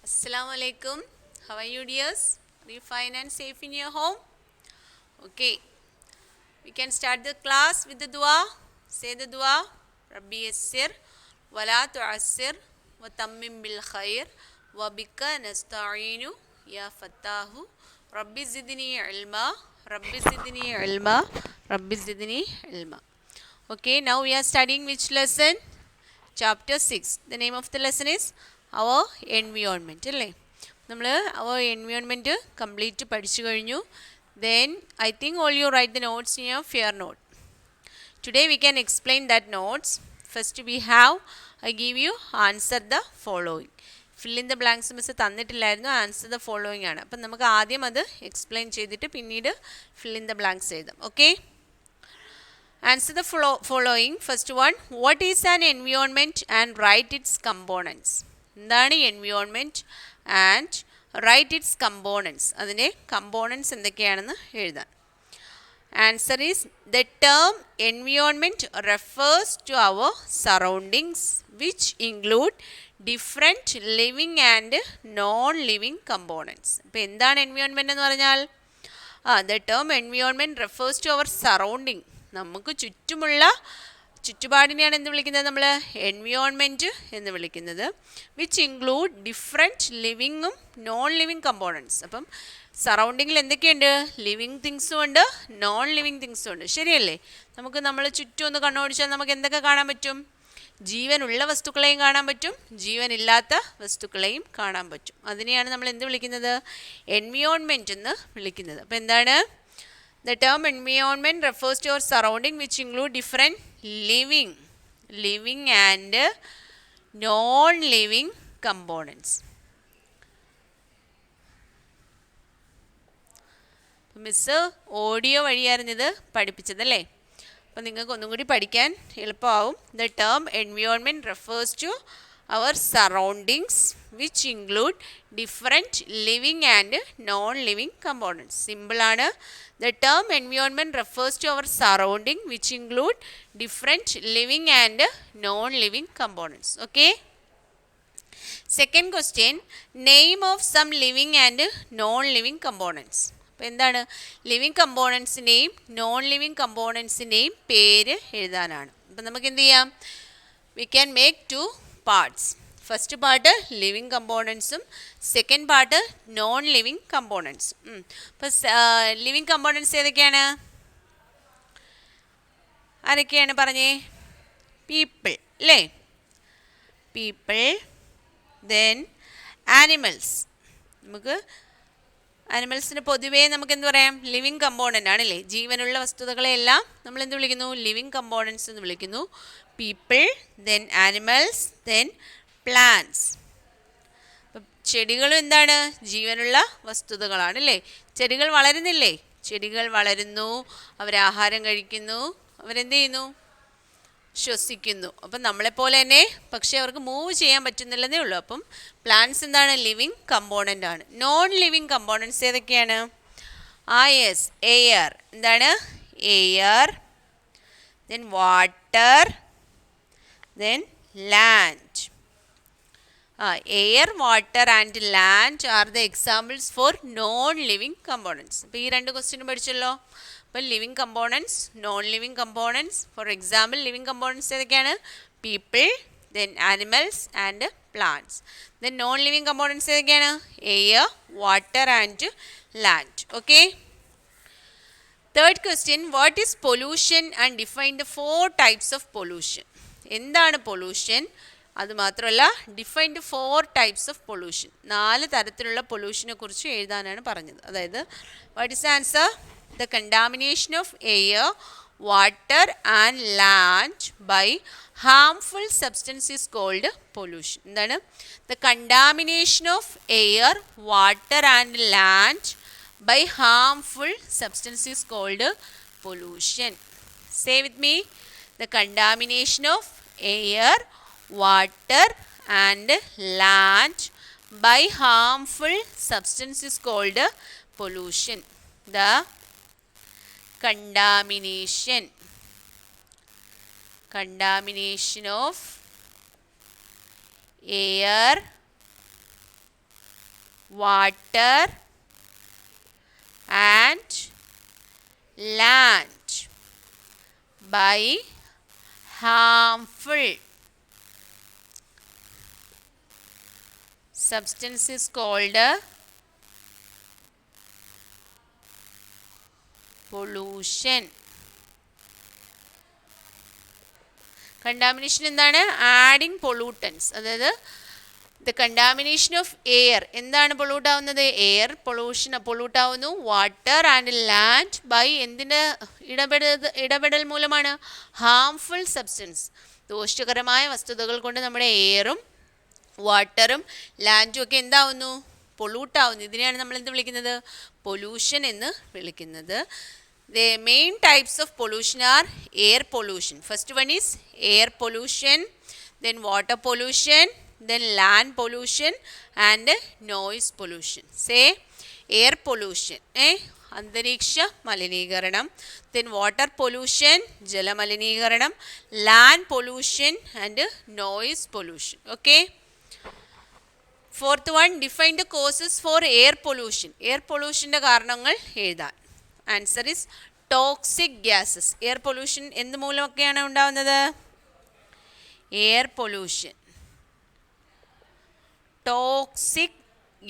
Assalamu alaikum. How are you, dears? Are you fine and safe in your home? Okay. We can start the class with the dua. Say the dua. Rabbi yassir wa la tu'assir wa tammim bil khair wa bika nasta'inu ya fattahu. Rabbi zidni ilma. Rabbi zidni ilma. Rabbi zidni ilma. Okay, now we are studying which lesson? Chapter 6. The name of the lesson is Our Environment. Our environment complete പഠിച്ചു കഴിഞ്ഞു. Then I think all you write the notes in your fair note. Today we can explain that notes. First we have, I give you answer the following. Fill in the blanks miss തന്നിട്ടില്ലായിരുന്നു, answer the following ആണ്. അപ്പം നമുക്ക് ആദ്യം അത് explain ചെയ്തിട്ട് പിന്നീട് fill in the blanks എഴുതാം. Okay, answer the following. First one, what is an environment and write its components. എന്താണ് environment and write its components, അതിൻ്റെ കമ്പോണൻസ് എന്തൊക്കെയാണെന്ന് എഴുതാൻ. Answer is the term environment refers to our surroundings which include different living and non living components. ഇപ്പോൾ എന്താണ് environment എന്ന് പറഞ്ഞാൽ, the term environment refers to our surrounding, നമുക്ക് ചുറ്റുമുള്ള ചുറ്റുപാടിനെയാണ് എന്ത് വിളിക്കുന്നത്, നമ്മൾ എൻവിയോൺമെൻറ്റ് എന്ന് വിളിക്കുന്നത്. വിച്ച് ഇൻക്ലൂഡ് ഡിഫറെൻറ്റ് ലിവിങ്ങും നോൺ ലിവിങ് കമ്പോണൻസ്. അപ്പം സറൗണ്ടിങ്ങിൽ എന്തൊക്കെയുണ്ട്, ലിവിങ് തിങ്സും ഉണ്ട്, നോൺ ലിവിങ് തിങ്സും ഉണ്ട്. ശരിയല്ലേ? നമുക്ക് നമ്മൾ ചുറ്റും ഒന്ന് കണ്ണോടിച്ചാൽ നമുക്ക് എന്തൊക്കെ കാണാൻ പറ്റും? ജീവനുള്ള വസ്തുക്കളെയും കാണാൻ പറ്റും, ജീവനില്ലാത്ത വസ്തുക്കളെയും കാണാൻ പറ്റും. അതിനെയാണ് നമ്മൾ എന്ത് വിളിക്കുന്നത്, എൻവിയോൺമെൻറ്റ് എന്ന് വിളിക്കുന്നത്. അപ്പോൾ എന്താണ്, the term environment refers to our surrounding which include different living and non-living components. Miss audio വഴിയായിരുന്നു ഇത് പഠിപ്പിച്ചതല്ലേ, അപ്പോൾ നിങ്ങൾക്ക് ഒന്നും കൂടി പഠിക്കാൻ എളുപ്പമാവും. The term environment refers to our surroundings which include different living and non-living components. Simple ആണ്. The term environment refers to our surrounding which include different living and non-living components. Okay. Second question, name of some living and non-living components. അപ്പോൾ എന്താണ്, living കമ്പോണൻസിൻ്റെയും non living കമ്പോണൻസിൻ്റെയും പേര് എഴുതാനാണ്. അപ്പം നമുക്ക് എന്ത് ചെയ്യാം, we can make two parts. First part living കമ്പോണൻസും second part non living കമ്പോണൻസും. അപ്പോൾ ലിവിങ് കമ്പോണൻസ് ഏതൊക്കെയാണ്, ആരൊക്കെയാണ് പറഞ്ഞേ? പീപ്പിൾ അല്ലേ, പീപ്പിൾ. Then animals. നമുക്ക് ആനിമൽസിന് പൊതുവേ നമുക്ക് എന്ത് പറയാം, ലിവിങ് കമ്പോണൻ്റ് ആണല്ലേ. ജീവനുള്ള വസ്തുതകളെല്ലാം നമ്മൾ എന്ത് വിളിക്കുന്നു, ലിവിങ് കമ്പോണൻസ് എന്ന് വിളിക്കുന്നു. People, then animals, then plants. അപ്പം ചെടികളും എന്താണ്, ജീവനുള്ള വസ്തുതകളാണ് അല്ലേ. ചെടികൾ വളരുന്നില്ലേ, ചെടികൾ വളരുന്നു, അവരാഹാരം കഴിക്കുന്നു, അവരെന്ത് ചെയ്യുന്നു, ശ്വസിക്കുന്നു. അപ്പം നമ്മളെപ്പോലെ തന്നെ, പക്ഷേ അവർക്ക് മൂവ് ചെയ്യാൻ പറ്റുന്നില്ലെന്നേ ഉള്ളൂ. അപ്പം പ്ലാന്റ്സ് എന്താണ്, ലിവിങ് കമ്പോണൻ്റ് ആണ്. നോൺ ലിവിങ് കമ്പോണൻസ് ഏതൊക്കെയാണ്? Yes, air. എന്താണ്, air, then water, then land. Air, water and land are the examples for non living components. അപ്പോൾ ഈ രണ്ട് ക്വസ്റ്റ്യൻ പഠിച്ചല്ലോ. അപ്പോൾ living components, non living components. For example living components ഏതൊക്കെയാണ്? People, then animals and plants. Then non living components ഏതൊക്കെയാണ്? Air, water and land. Okay. Third question, what is pollution and define the 4 types of pollution. എന്താണ് pollution? അതുമാത്രമല്ല, defined 4 types of pollution. 4 തരത്തിലുള്ള പൊല്യൂഷനെ കുറിച്ച് എഴുതാനാണ് പറഞ്ഞത്. അതായത് what is answer? The contamination of air, water and land by harmful substance is called pollution. എന്താണ്? The contamination of air, water and land by harmful substance is called pollution. Say with me, the contamination of air, water and land by harmful substance is called pollution. The contamination of air, water and land by harmful substance is called pollution. Contamination എന്താണ്? Adding pollutants. അതായത് the contamination of air എന്താണ് പൊള്യൂട്ട് ആവുന്നത്? Air പൊള്യൂട്ട് ആവുന്നു. Water and land by എന്തിൻ്റെ ഇടപെടൽ മൂലമാണ്? Harmful substance, ദോഷകരമായ വസ്തുതകൾ കൊണ്ട് നമ്മുടെ എയറും വാട്ടറും ലാൻഡും ഒക്കെ എന്താവുന്നു? പൊള്യൂട്ട് ആവുന്നു. ഇതിനെയാണ് നമ്മൾ എന്ത് വിളിക്കുന്നത്? പൊല്യൂഷൻ എന്ന് വിളിക്കുന്നത്. The main types of pollution are air pollution. First one is air pollution, then water pollution, then land pollution and noise pollution. Say air pollution, അന്തരീക്ഷ മലിനീകരണം, then water pollution, ജലമലിനീകരണം, land pollution and noise pollution. Okay. Fourth one, define the causes for air pollution. Air pollution ന്റെ കാരണങ്ങൾ എഴുതാൻ. Answer is toxic gases. Air pollution എന്ത് മൂലമൊക്കെയാണ് ഉണ്ടാകുന്നത്? Air pollution, toxic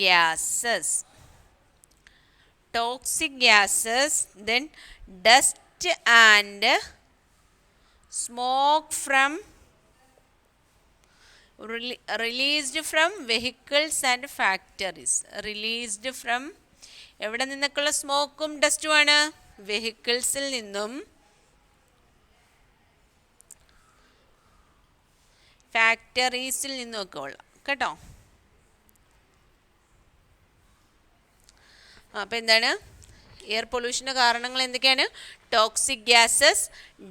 gases, then dust and smoke from released from vehicles and factories. Released from എവിടെ നിന്നൊക്കെയുള്ള സ്മോക്കും ഡസ്റ്റുമാണ്? വെഹിക്കിൾസിൽ നിന്നും ഫാക്ടറീസിൽ നിന്നുമൊക്കെ ഉള്ള കേട്ടോ. അപ്പോൾ എന്താണ് എയർ പൊല്യൂഷൻ്റെ കാരണങ്ങൾ എന്തൊക്കെയാണ്? Toxic gases,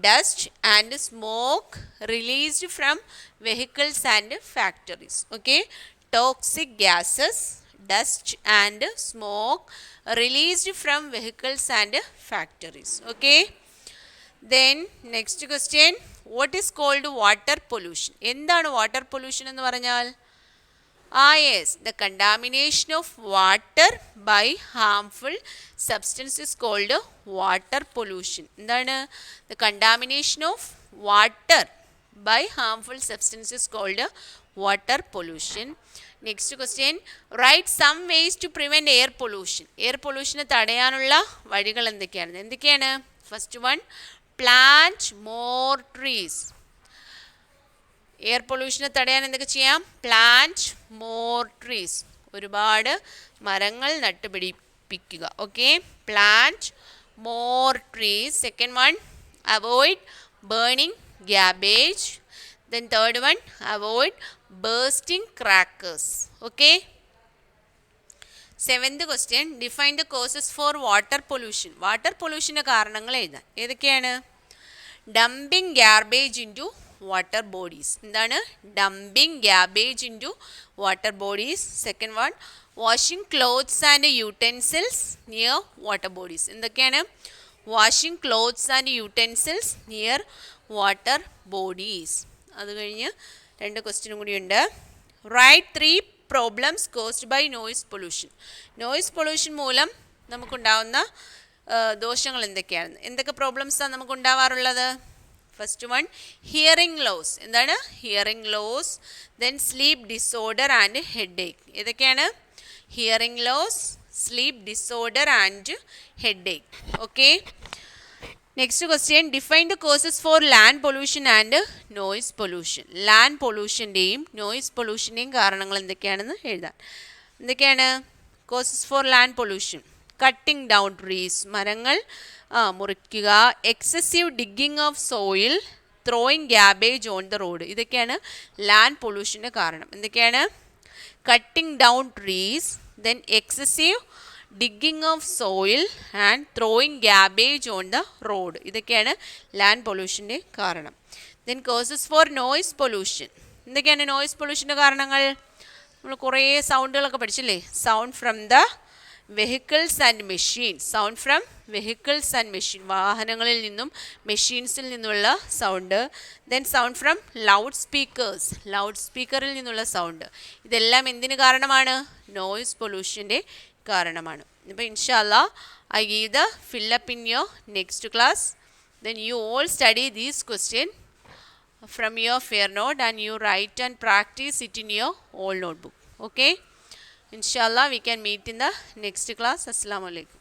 dust and smoke released from vehicles and factories. Okay, toxic gases, dust and smoke released from vehicles and factories. Okay, then next question, what is called water pollution? എന്താണ് water pollution എന്ന് പറഞ്ഞാൽ? yes, the contamination of water by harmful substance is called water pollution. എന്താണ്? The contamination of water by harmful substance is called water pollution. Next question, write some ways to prevent air pollution. Air പൊല്യൂഷനെ തടയാനുള്ള വഴികൾ എന്തൊക്കെയാണ്? First one, plant more trees. Air പൊല്യൂഷനെ തടയാൻ എന്തൊക്കെ ചെയ്യാം? Plant more trees, ഒരുപാട് മരങ്ങൾ നട്ടുപിടിപ്പിക്കുക. Okay, plant more trees. Second one, avoid burning garbage. Then third one, avoid bursting crackers. Okay. Seventh question, define the causes for water pollution. Water pollution കാരണങ്ങൾ എഴുതാൻ. ഏതൊക്കെയാണ്? Dumping garbage into water bodies. എന്താണ്? Dumping garbage into water bodies. Second one, washing clothes and utensils near water bodies. എന്തൊക്കെയാണ്? Washing clothes and utensils near water bodies. അത് കഴിഞ്ഞ് രണ്ട് ക്വസ്റ്റ്യനും കൂടിയുണ്ട്. Write 3 problems caused by noise pollution. Noise pollution മൂലം നമുക്കുണ്ടാവുന്ന ദോഷങ്ങൾ എന്തൊക്കെയാണ്? എന്തൊക്കെ പ്രോബ്ലംസാണ് നമുക്കുണ്ടാവാറുള്ളത്? First one, hearing loss. എന്താണ്? Hearing loss. Then sleep disorder and headache. ഏതൊക്കെയാണ്? Hearing loss, sleep disorder and headache. Okay. Next question, define the causes for land pollution and noise pollution. Land പൊല്യൂഷൻ്റെയും noise പൊല്യൂഷൻ്റെയും കാരണങ്ങൾ എന്തൊക്കെയാണെന്ന് എഴുതാൻ. എന്തൊക്കെയാണ് causes for land pollution? Cutting down trees, മരങ്ങൾ മുറിക്കുക. Excessive digging of soil, throwing garbage on the road. ഇതൊക്കെയാണ് land പൊല്യൂഷൻ്റെ കാരണം. എന്തൊക്കെയാണ്? Cutting down trees, then excessive digging of soil and throwing garbage on the road. ഇതൊക്കെയാണ് land പൊല്യൂഷൻ്റെ കാരണം. Then causes for noise pollution. എന്തൊക്കെയാണ് നോയിസ് പൊല്യൂഷൻ്റെ കാരണങ്ങൾ? നമ്മൾ കുറേ സൗണ്ടുകളൊക്കെ പഠിച്ചില്ലേ? Sound from the vehicles and machines, sound from vehicles and machine, വാഹനങ്ങളിൽ നിന്നും മെഷീൻസിൽ നിന്നുള്ള sound. Then sound from loud speakers, loud സ്പീക്കറിൽ നിന്നുള്ള സൗണ്ട്. ഇതെല്ലാം എന്തിന് കാരണമാണ്? നോയിസ് പൊല്യൂഷൻ്റെ കാരണമാണ്. അപ്പോൾ ഇൻഷാല്ലാ I give the fill up in your next class. Then you all study this question from your fair note and you write and practice it in your old notebook. Okay? Inshallah we can meet in the next class. Assalamu alaikum.